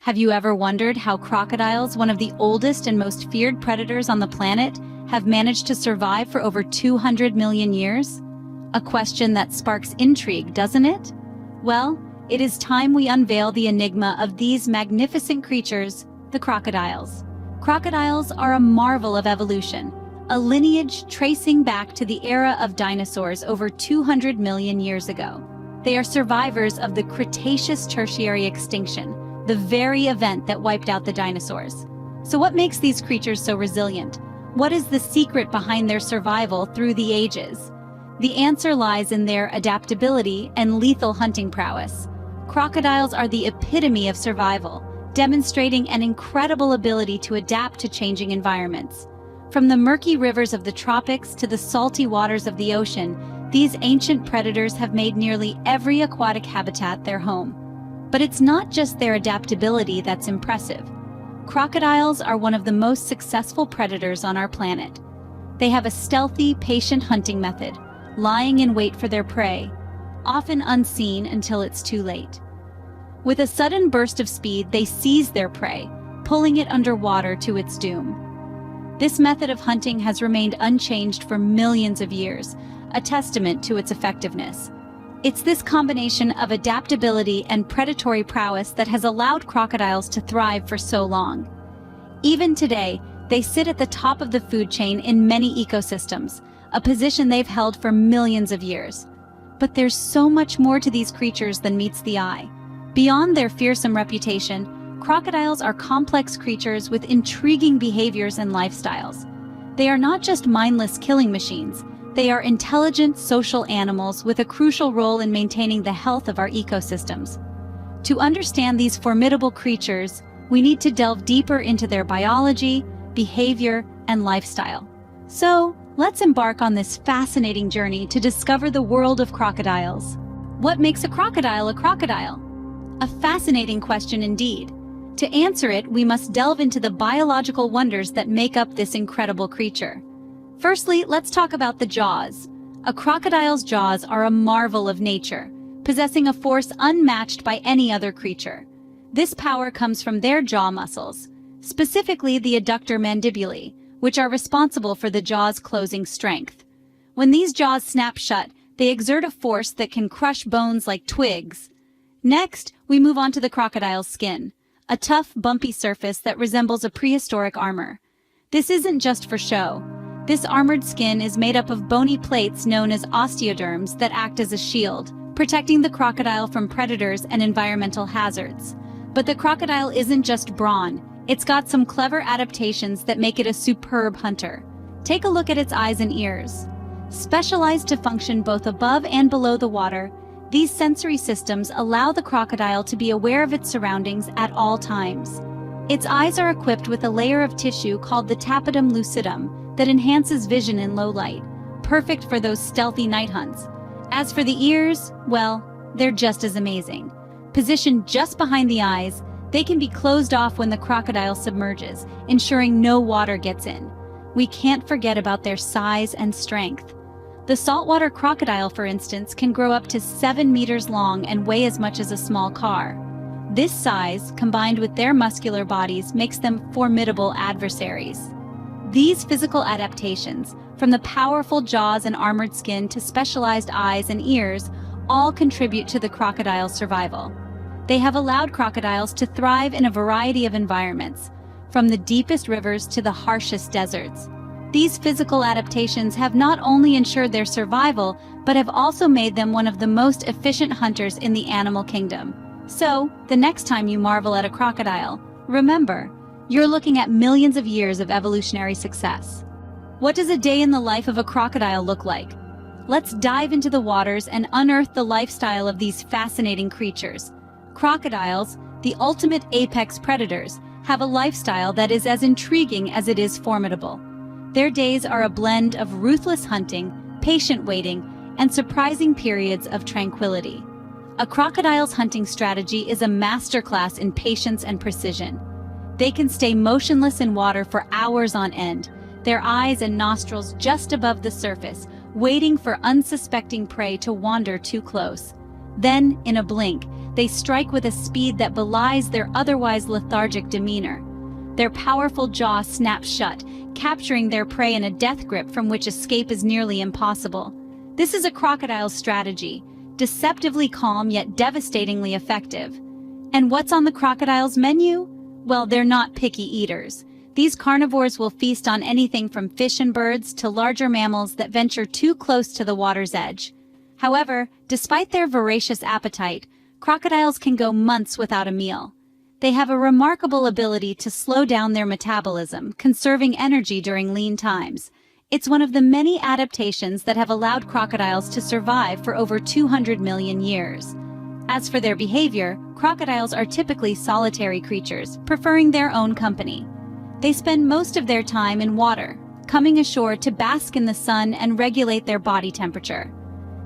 Have you ever wondered how crocodiles, one of the oldest and most feared predators on the planet, have managed to survive for over 200 million years? A question that sparks intrigue, doesn't it? Well, it is time we unveil the enigma of these magnificent creatures, the crocodiles. Crocodiles are a marvel of evolution, a lineage tracing back to the era of dinosaurs over 200 million years ago. They are survivors of the Cretaceous Tertiary extinction, the very event that wiped out the dinosaurs. So what makes these creatures so resilient? What is the secret behind their survival through the ages? The answer lies in their adaptability and lethal hunting prowess. Crocodiles are the epitome of survival, demonstrating an incredible ability to adapt to changing environments. From the murky rivers of the tropics to the salty waters of the ocean, these ancient predators have made nearly every aquatic habitat their home. But it's not just their adaptability that's impressive. Crocodiles are one of the most successful predators on our planet. They have a stealthy, patient hunting method, lying in wait for their prey, often unseen until it's too late. With a sudden burst of speed, they seize their prey, pulling it underwater to its doom. This method of hunting has remained unchanged for millions of years, a testament to its effectiveness. It's this combination of adaptability and predatory prowess that has allowed crocodiles to thrive for so long. Even today, they sit at the top of the food chain in many ecosystems, a position they've held for millions of years. But there's so much more to these creatures than meets the eye. Beyond their fearsome reputation, crocodiles are complex creatures with intriguing behaviors and lifestyles. They are not just mindless killing machines. They are intelligent social animals with a crucial role in maintaining the health of our ecosystems. To understand these formidable creatures, we need to delve deeper into their biology, behavior, and lifestyle. So, let's embark on this fascinating journey to discover the world of crocodiles. What makes a crocodile a crocodile? A fascinating question indeed. To answer it, we must delve into the biological wonders that make up this incredible creature. Firstly, let's talk about the jaws. A crocodile's jaws are a marvel of nature, possessing a force unmatched by any other creature. This power comes from their jaw muscles, specifically the adductor mandibulae, which are responsible for the jaw's closing strength. When these jaws snap shut, they exert a force that can crush bones like twigs. Next, we move on to the crocodile's skin, a tough, bumpy surface that resembles a prehistoric armor. This isn't just for show. This armored skin is made up of bony plates known as osteoderms that act as a shield, protecting the crocodile from predators and environmental hazards. But the crocodile isn't just brawn. It's got some clever adaptations that make it a superb hunter. Take a look at its eyes and ears. Specialized to function both above and below the water, these sensory systems allow the crocodile to be aware of its surroundings at all times. Its eyes are equipped with a layer of tissue called the tapetum lucidum that enhances vision in low light, perfect for those stealthy night hunts. As for the ears, well, they're just as amazing. Positioned just behind the eyes, they can be closed off when the crocodile submerges, ensuring no water gets in. We can't forget about their size and strength. The saltwater crocodile, for instance, can grow up to 7 meters long and weigh as much as a small car. This size, combined with their muscular bodies, makes them formidable adversaries. These physical adaptations, from the powerful jaws and armored skin to specialized eyes and ears, all contribute to the crocodile's survival. They have allowed crocodiles to thrive in a variety of environments, from the deepest rivers to the harshest deserts. These physical adaptations have not only ensured their survival, but have also made them one of the most efficient hunters in the animal kingdom. So, the next time you marvel at a crocodile, remember, you're looking at millions of years of evolutionary success. What does a day in the life of a crocodile look like? Let's dive into the waters and unearth the lifestyle of these fascinating creatures. Crocodiles, the ultimate apex predators, have a lifestyle that is as intriguing as it is formidable. Their days are a blend of ruthless hunting, patient waiting, and surprising periods of tranquility. A crocodile's hunting strategy is a masterclass in patience and precision. They can stay motionless in water for hours on end, their eyes and nostrils just above the surface, waiting for unsuspecting prey to wander too close. Then, in a blink, They strike with a speed that belies their otherwise lethargic demeanor. Their powerful jaw snaps shut, capturing their prey in a death grip from which escape is nearly impossible. This is a crocodile's strategy, deceptively calm yet devastatingly effective. And what's on the crocodile's menu? Well, they're not picky eaters. These carnivores will feast on anything from fish and birds to larger mammals that venture too close to the water's edge. However, despite their voracious appetite, crocodiles can go months without a meal. They have a remarkable ability to slow down their metabolism, conserving energy during lean times. It's one of the many adaptations that have allowed crocodiles to survive for over 200 million years. As for their behavior, crocodiles are typically solitary creatures, preferring their own company. They spend most of their time in water, coming ashore to bask in the sun and regulate their body temperature.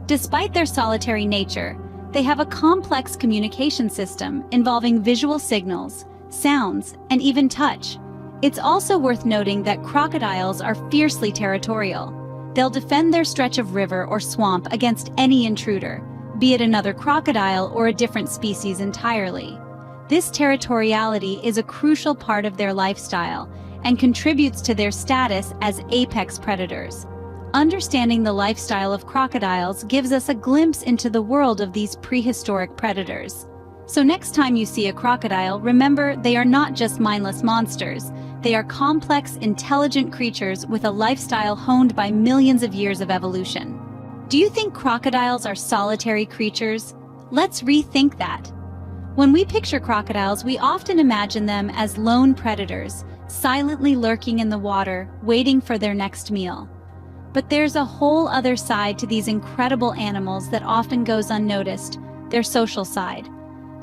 Despite their solitary nature, they have a complex communication system involving visual signals, sounds, and even touch. It's also worth noting that crocodiles are fiercely territorial. They'll defend their stretch of river or swamp against any intruder, be it another crocodile or a different species entirely. This territoriality is a crucial part of their lifestyle and contributes to their status as apex predators. Understanding the lifestyle of crocodiles gives us a glimpse into the world of these prehistoric predators. So next time you see a crocodile, remember they are not just mindless monsters. They are complex, intelligent creatures with a lifestyle honed by millions of years of evolution. Do you think crocodiles are solitary creatures? Let's rethink that. When we picture crocodiles, we often imagine them as lone predators, silently lurking in the water, waiting for their next meal. But there's a whole other side to these incredible animals that often goes unnoticed, their social side.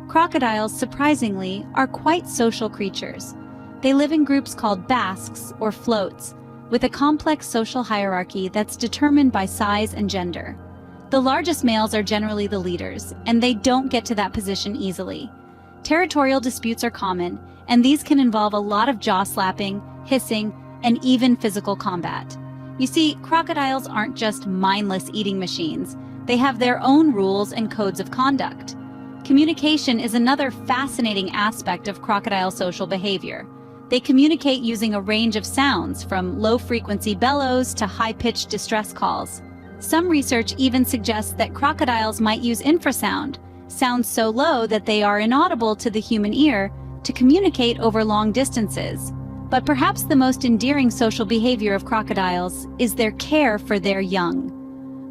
Crocodiles, surprisingly, are quite social creatures. They live in groups called basques, or floats, with a complex social hierarchy that's determined by size and gender. The largest males are generally the leaders, and they don't get to that position easily. Territorial disputes are common, and these can involve a lot of jaw slapping, hissing, and even physical combat. You see, crocodiles aren't just mindless eating machines. They have their own rules and codes of conduct. Communication is another fascinating aspect of crocodile social behavior. They communicate using a range of sounds, from low-frequency bellows to high-pitched distress calls. Some research even suggests that crocodiles might use infrasound, sounds so low that they are inaudible to the human ear, to communicate over long distances. But perhaps the most endearing social behavior of crocodiles is their care for their young.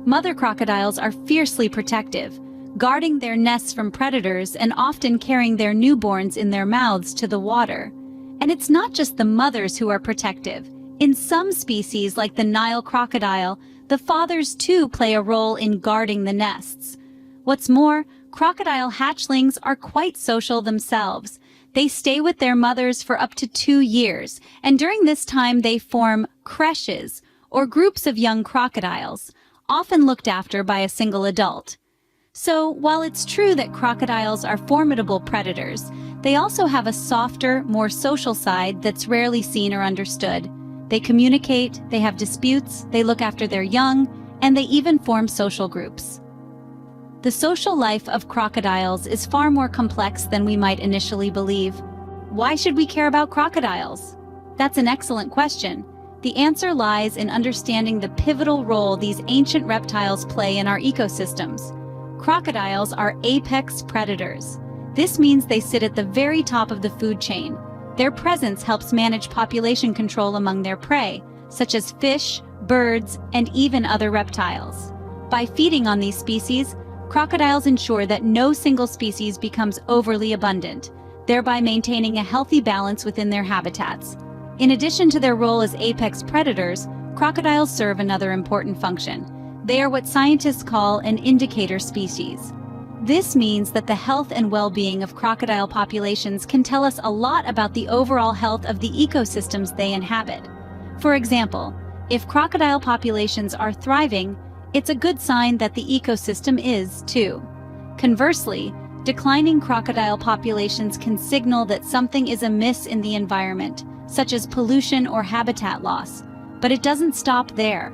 Mother crocodiles are fiercely protective, guarding their nests from predators and often carrying their newborns in their mouths to the water. And it's not just the mothers who are protective. In some species, like the Nile crocodile, the fathers too play a role in guarding the nests. What's more, crocodile hatchlings are quite social themselves. They stay with their mothers for up to 2 years, and during this time they form creches, or groups of young crocodiles, often looked after by a single adult. So, while it's true that crocodiles are formidable predators, they also have a softer, more social side that's rarely seen or understood. They communicate, they have disputes, they look after their young, and they even form social groups. The social life of crocodiles is far more complex than we might initially believe. Why should we care about crocodiles? That's an excellent question. The answer lies in understanding the pivotal role these ancient reptiles play in our ecosystems. Crocodiles are apex predators. This means they sit at the very top of the food chain. Their presence helps manage population control among their prey, such as fish, birds, and even other reptiles. By feeding on these species, crocodiles ensure that no single species becomes overly abundant, thereby maintaining a healthy balance within their habitats. In addition to their role as apex predators, crocodiles serve another important function. They are what scientists call an indicator species. This means that the health and well-being of crocodile populations can tell us a lot about the overall health of the ecosystems they inhabit. For example, if crocodile populations are thriving, it's a good sign that the ecosystem is, too. Conversely, declining crocodile populations can signal that something is amiss in the environment, such as pollution or habitat loss. But it doesn't stop there.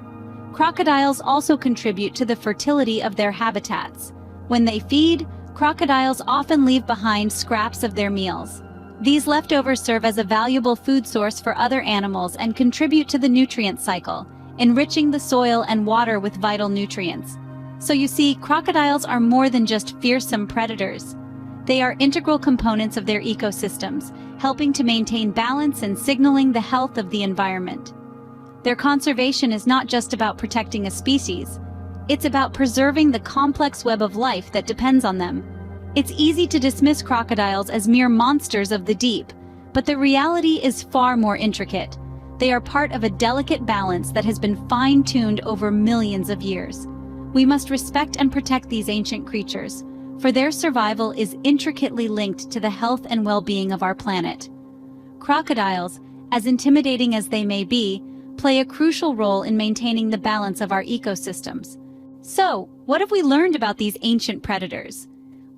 Crocodiles also contribute to the fertility of their habitats. When they feed, Crocodiles often leave behind scraps of their meals. These leftovers serve as a valuable food source for other animals and contribute to the nutrient cycle, enriching the soil and water with vital nutrients. So you see, crocodiles are more than just fearsome predators. They are integral components of their ecosystems, helping to maintain balance and signaling the health of the environment. Their conservation is not just about protecting a species. It's about preserving the complex web of life that depends on them. It's easy to dismiss crocodiles as mere monsters of the deep, but the reality is far more intricate. They are part of a delicate balance that has been fine-tuned over millions of years. We must respect and protect these ancient creatures, for their survival is intricately linked to the health and well-being of our planet. Crocodiles, as intimidating as they may be, play a crucial role in maintaining the balance of our ecosystems. So, what have we learned about these ancient predators?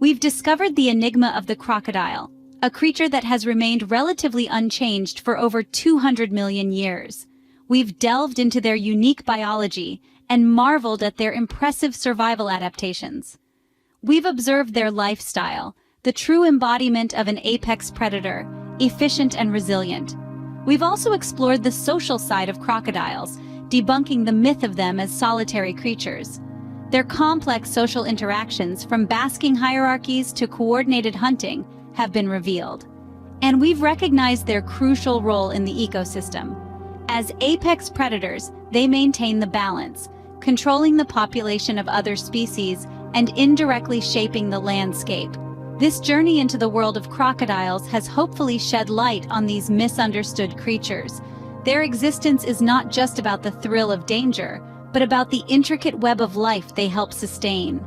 We've discovered the enigma of the crocodile, a creature that has remained relatively unchanged for over 200 million years. We've delved into their unique biology and marveled at their impressive survival adaptations. We've observed their lifestyle, the true embodiment of an apex predator, efficient and resilient. We've also explored the social side of crocodiles, debunking the myth of them as solitary creatures. Their complex social interactions, from basking hierarchies to coordinated hunting, have been revealed. And we've recognized their crucial role in the ecosystem. As apex predators, they maintain the balance, controlling the population of other species and indirectly shaping the landscape. This journey into the world of crocodiles has hopefully shed light on these misunderstood creatures. Their existence is not just about the thrill of danger, but about the intricate web of life they help sustain.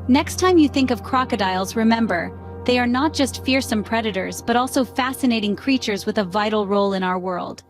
Next time you think of crocodiles, remember, they are not just fearsome predators, but also fascinating creatures with a vital role in our world.